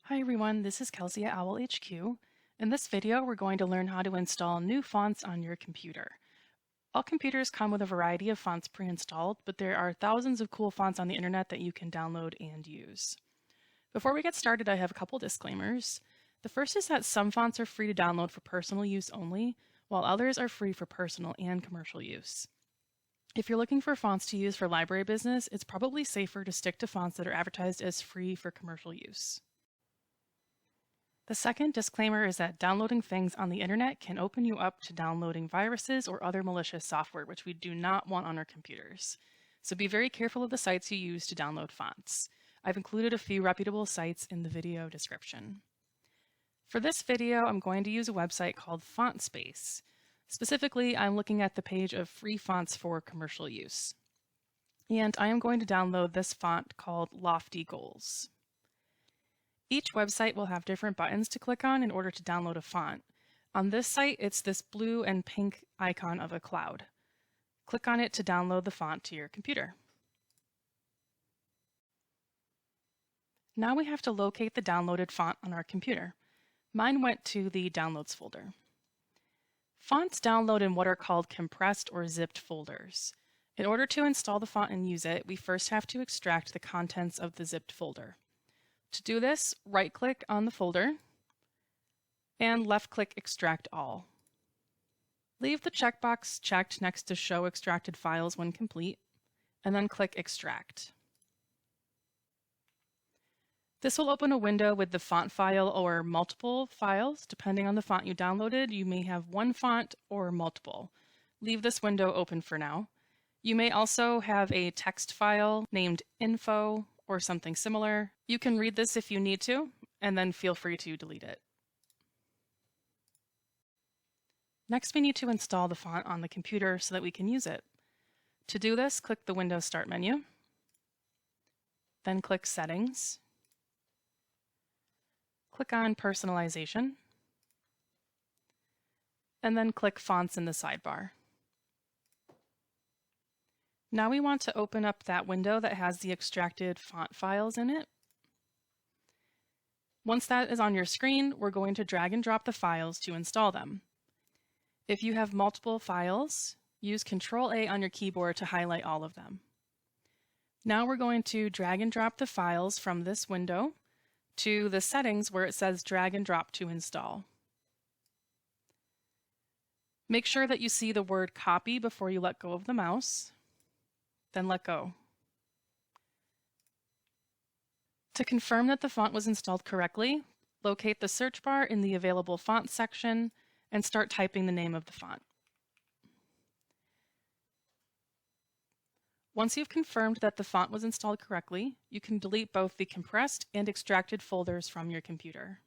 Hi everyone, this is Kelsey at Owl HQ. In this video, we're going to learn how to install new fonts on your computer. All computers come with a variety of fonts pre-installed, but there are thousands of cool fonts on the internet that you can download and use. Before we get started, I have a couple disclaimers. The first is that some fonts are free to download for personal use only, while others are free for personal and commercial use. If you're looking for fonts to use for library business, it's probably safer to stick to fonts that are advertised as free for commercial use. The second disclaimer is that downloading things on the internet can open you up to downloading viruses or other malicious software, which we do not want on our computers. So be very careful of the sites you use to download fonts. I've included a few reputable sites in the video description. For this video, I'm going to use a website called FontSpace. Specifically, I'm looking at the page of free fonts for commercial use. And I am going to download this font called Lofty Goals. Each website will have different buttons to click on in order to download a font. On this site, it's this blue and pink icon of a cloud. Click on it to download the font to your computer. Now we have to locate the downloaded font on our computer. Mine went to the Downloads folder. Fonts download in what are called compressed or zipped folders. In order to install the font and use it, we first have to extract the contents of the zipped folder. To do this, right-click on the folder and left-click Extract All. Leave the checkbox checked next to Show Extracted Files when complete, and then click Extract. This will open a window with the font file or multiple files. Depending on the font you downloaded, you may have one font or multiple. Leave this window open for now. You may also have a text file named info or something similar. You can read this if you need to, and then feel free to delete it. Next, we need to install the font on the computer so that we can use it. To do this, click the Windows Start menu, then click Settings, click on Personalization, and then click Fonts in the sidebar. Now we want to open up that window that has the extracted font files in it. Once that is on your screen, we're going to drag and drop the files to install them. If you have multiple files, use Ctrl-A on your keyboard to highlight all of them. Now we're going to drag and drop the files from this window to the settings where it says drag and drop to install. Make sure that you see the word copy before you let go of the mouse. Then let go. To confirm that the font was installed correctly, locate the search bar in the Available Fonts section and start typing the name of the font. Once you've confirmed that the font was installed correctly, you can delete both the compressed and extracted folders from your computer.